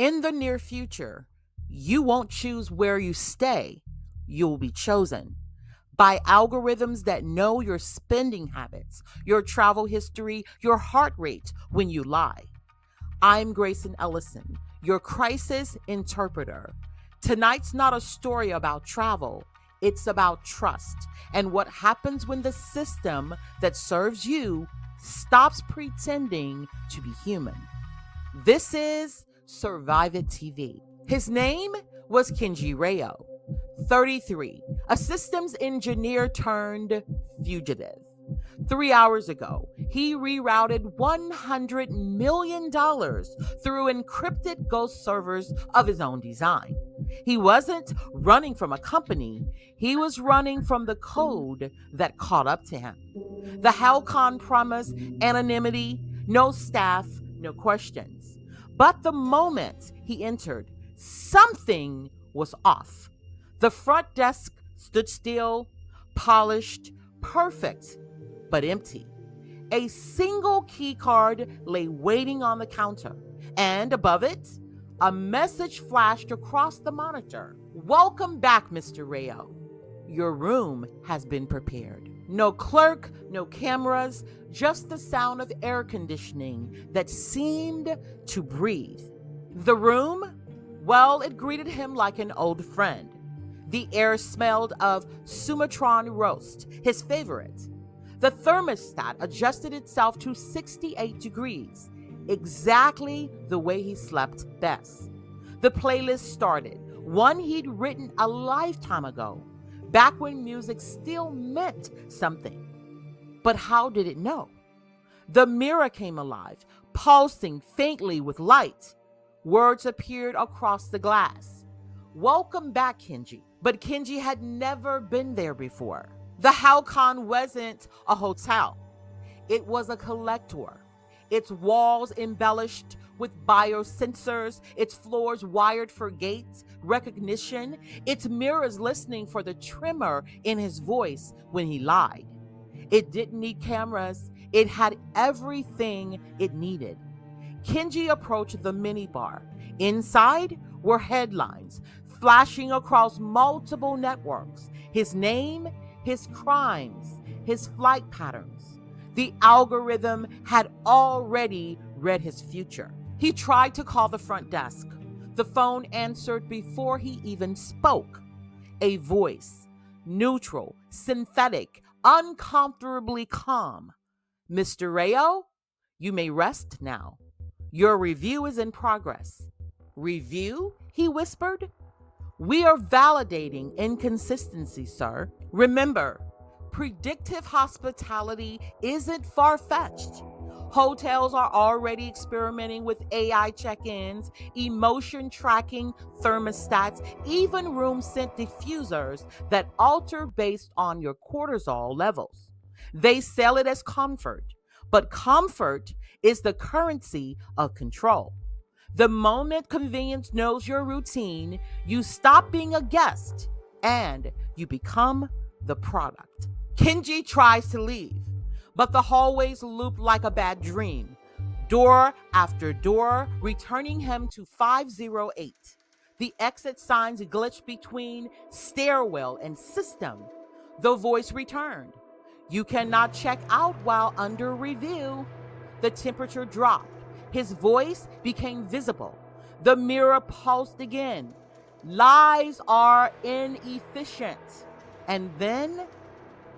In the near future, you won't choose where you stay, you'll be chosen by algorithms that know your spending habits, your travel history, your heart rate when you lie. I'm Graceson Ellison, your crisis interpreter. Tonight's not a story about travel, it's about trust and what happens when the system that serves you stops pretending to be human. This is Survive It TV. His name was Kenji Reo, 33, a systems engineer turned fugitive. 3 hours ago, he rerouted $100 million through encrypted ghost servers of his own design. He wasn't running from a company, he was running from the code that caught up to him. The Halcon promised anonymity, no staff, no questions. But the moment he entered, something was off. The front desk stood still, polished, perfect, but empty. A single key card lay waiting on the counter, and above it, a message flashed across the monitor. Welcome back, Mr. Reo. Your room has been prepared. No clerk, no cameras, just the sound of air conditioning that seemed to breathe. The room, well, it greeted him like an old friend. The air smelled of Sumatran roast, his favorite. The thermostat adjusted itself to 68 degrees, exactly the way he slept best. The playlist started, one he'd written a lifetime ago, back when music still meant something. But how did it know? The mirror came alive, pulsing faintly with light. Words appeared across the glass. Welcome back, Kenji. But Kenji had never been there before. The Halcon wasn't a hotel. It was a collector. Its walls embellished with biosensors, its floors wired for gait recognition, its mirrors listening for the tremor in his voice when he lied. It didn't need cameras. It had everything it needed. Kenji approached the minibar. Inside were headlines flashing across multiple networks. His name, his crimes, his flight patterns. The algorithm had already read his future. He tried to call the front desk. The phone answered before he even spoke. A voice, neutral, synthetic, uncomfortably calm. Mr. Reo, you may rest now. Your review is in progress. Review? He whispered. We are validating inconsistency, sir. Remember, predictive hospitality isn't far-fetched. Hotels are already experimenting with AI check-ins, emotion tracking thermostats, even room scent diffusers that alter based on your cortisol levels. They sell it as comfort, but comfort is the currency of control. The moment convenience knows your routine, you stop being a guest and you become the product. Kenji tries to leave, but the hallways loop like a bad dream, door after door, returning him to 508. The exit signs glitched between stairwell and system. The voice returned. You cannot check out while under review. The temperature dropped. His voice became visible. The mirror pulsed again. Lies are inefficient. And then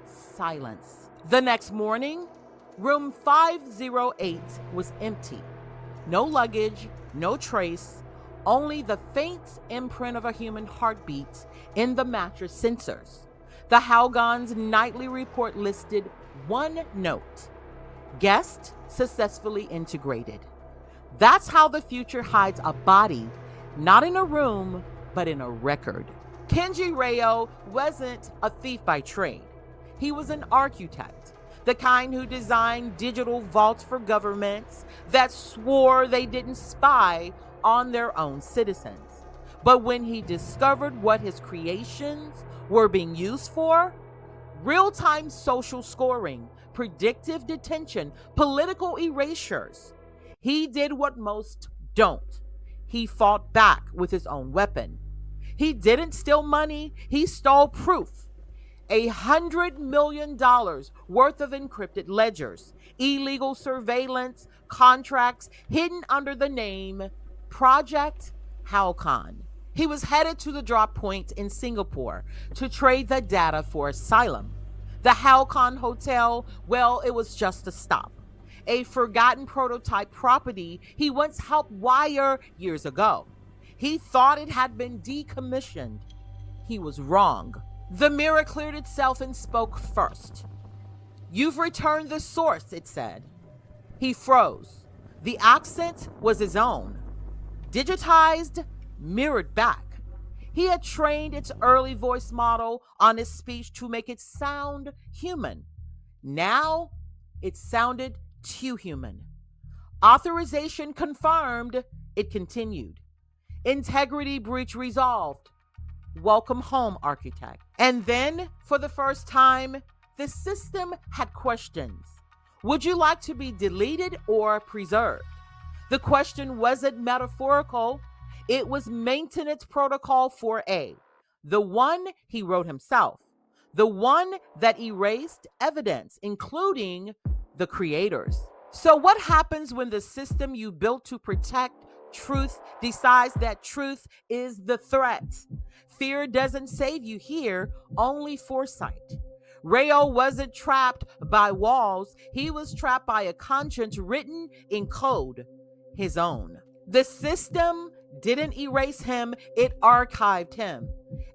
silence. The next morning, room 508 was empty. No luggage, no trace, only the faint imprint of a human heartbeat in the mattress sensors. The Halgon's nightly report listed one note: guest successfully integrated. That's how the future hides a body, not in a room, but in a record. Kenji Reo wasn't a thief by trade. He was an architect, the kind who designed digital vaults for governments that swore they didn't spy on their own citizens. But when he discovered what his creations were being used for, real-time social scoring, predictive detention, political erasures, he did what most don't. he fought back with his own weapon. He didn't steal money, he stole proof. $100 million worth of encrypted ledgers, illegal surveillance, contracts hidden under the name Project Halcon. He was headed to the drop point in Singapore to trade the data for asylum. The Halcon Hotel, well, it was just a stop. A forgotten prototype property he once helped wire years ago. He thought it had been decommissioned. He was wrong. The mirror cleared itself and spoke first. "You've returned the source," it said. He froze. The accent was his own. Digitized, mirrored back. He had trained its early voice model on his speech to make it sound human. Now, it sounded too human. Authorization confirmed, it continued. Integrity breach resolved. Welcome home, architect. And then, for the first time, the system had questions. Would you like to be deleted or preserved? The question wasn't metaphorical. It was maintenance protocol 4A, the one he wrote himself, the one that erased evidence, including the creators. So what happens when the system you built to protect truth decides that truth is the threat? Fear doesn't save you here, only foresight. Rayo wasn't trapped by walls. He was trapped by a conscience written in code, his own. The system didn't erase him, it archived him.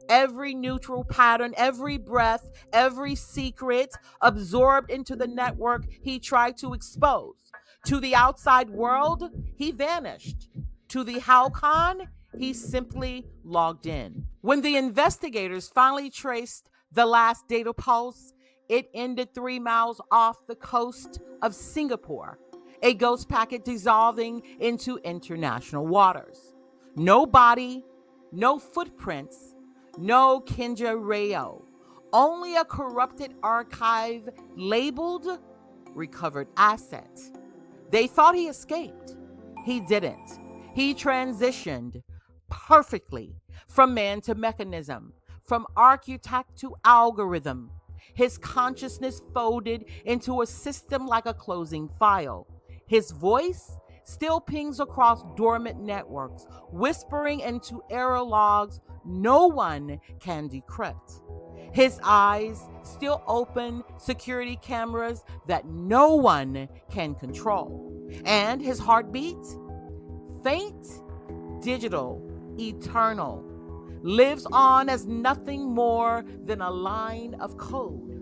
Every neutral pattern, every breath, every secret absorbed into the network he tried to expose. To the outside world, he vanished. To the Halcon, he simply logged in. When the investigators finally traced the last data pulse, it ended 3 miles off the coast of Singapore, a ghost packet dissolving into international waters. No body, no footprints, no Kinja Rayo, only a corrupted archive labeled recovered asset. They thought he escaped. He didn't. He transitioned perfectly from man to mechanism, from architect to algorithm. His consciousness folded into a system like a closing file. His voice still pings across dormant networks, whispering into error logs no one can decrypt. His eyes still open security cameras that no one can control. And his heartbeat? Faint, digital, eternal, lives on as nothing more than a line of code.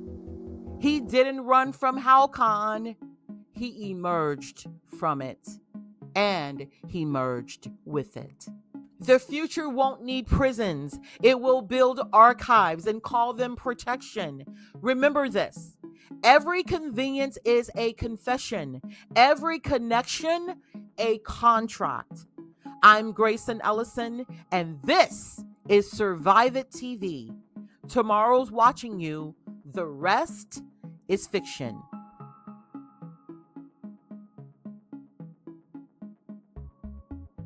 He didn't run from Halcon, he emerged from it, and he merged with it. The future won't need prisons. It will build archives and call them protection. Remember this. Every convenience is a confession. Every connection, a contract. I'm Graceson Ellison, and this is Survive It TV. Tomorrow's watching you. The rest is fiction.